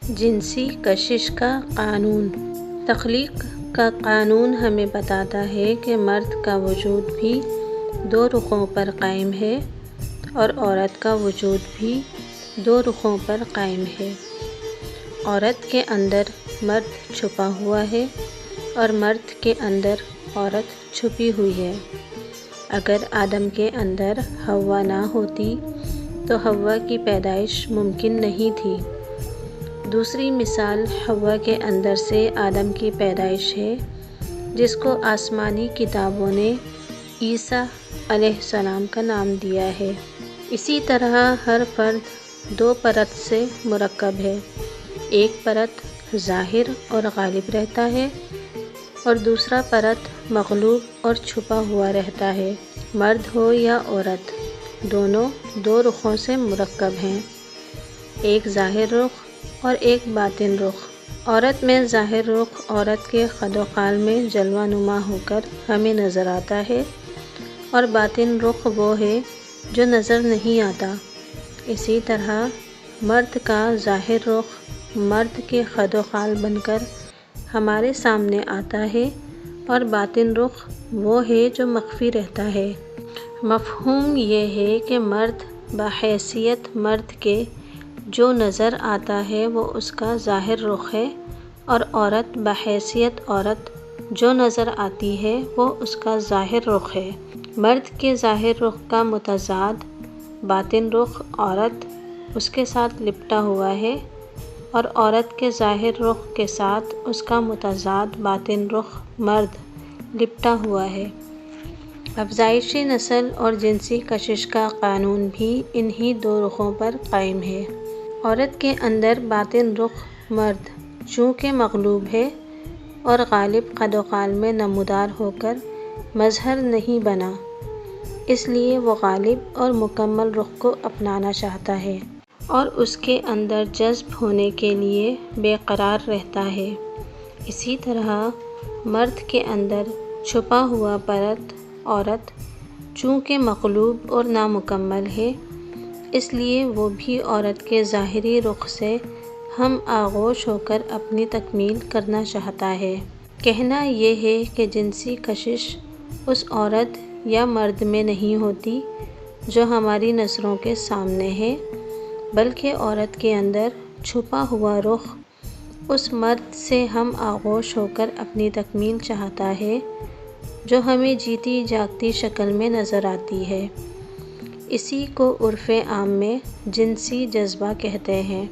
جنسی کشش کا قانون۔ تخلیق کا قانون ہمیں بتاتا ہے کہ مرد کا وجود بھی دو رخوں پر قائم ہے اور عورت کا وجود بھی دو رخوں پر قائم ہے۔ عورت کے اندر مرد چھپا ہوا ہے اور مرد کے اندر عورت چھپی ہوئی ہے۔ اگر آدم کے اندر حوا نہ ہوتی تو حوا کی پیدائش ممکن نہیں تھی۔ دوسری مثال حوا کے اندر سے آدم کی پیدائش ہے، جس کو آسمانی کتابوں نے عیسیٰ علیہ السلام کا نام دیا ہے۔ اسی طرح ہر فرد دو پرت سے مرکب ہے۔ ایک پرت ظاہر اور غالب رہتا ہے اور دوسرا پرت مغلوب اور چھپا ہوا رہتا ہے۔ مرد ہو یا عورت، دونوں دو رخوں سے مرکب ہیں، ایک ظاہر رخ اور ایک باطن رخ۔ عورت میں ظاہر رخ عورت کے قد و قال میں جلوہ نما ہو کر ہمیں نظر آتا ہے اور باطن رخ وہ ہے جو نظر نہیں آتا۔ اسی طرح مرد کا ظاہر رخ مرد کے قد و قال بن کر ہمارے سامنے آتا ہے اور باطن رخ وہ ہے جو مخفی رہتا ہے۔ مفہوم یہ ہے کہ مرد بحیثیت مرد کے جو نظر آتا ہے وہ اس کا ظاہر رخ ہے اور عورت بحیثیت عورت جو نظر آتی ہے وہ اس کا ظاہر رخ ہے۔ مرد کے ظاہر رخ کا متضاد باطن رخ عورت اس کے ساتھ لپٹا ہوا ہے اور عورت کے ظاہر رخ کے ساتھ اس کا متضاد باطن رخ مرد لپٹا ہوا ہے۔ افزائشی نسل اور جنسی کشش کا قانون بھی انہی دو رخوں پر قائم ہے۔ عورت کے اندر باطن رخ مرد چونکہ مغلوب ہے اور غالب قد و قال میں نمودار ہو کر مظہر نہیں بنا، اس لیے وہ غالب اور مکمل رخ کو اپنانا چاہتا ہے اور اس کے اندر جذب ہونے کے لیے بے قرار رہتا ہے۔ اسی طرح مرد کے اندر چھپا ہوا پرت عورت چونکہ مغلوب اور نامکمل ہے، اس لیے وہ بھی عورت کے ظاہری رخ سے ہم آغوش ہو کر اپنی تکمیل کرنا چاہتا ہے۔ کہنا یہ ہے کہ جنسی کشش اس عورت یا مرد میں نہیں ہوتی جو ہماری نظروں کے سامنے ہے، بلکہ عورت کے اندر چھپا ہوا رخ اس مرد سے ہم آغوش ہو کر اپنی تکمیل چاہتا ہے جو ہمیں جیتی جاگتی شکل میں نظر آتی ہے۔ اسی کو عرف عام میں جنسی جذبہ کہتے ہیں۔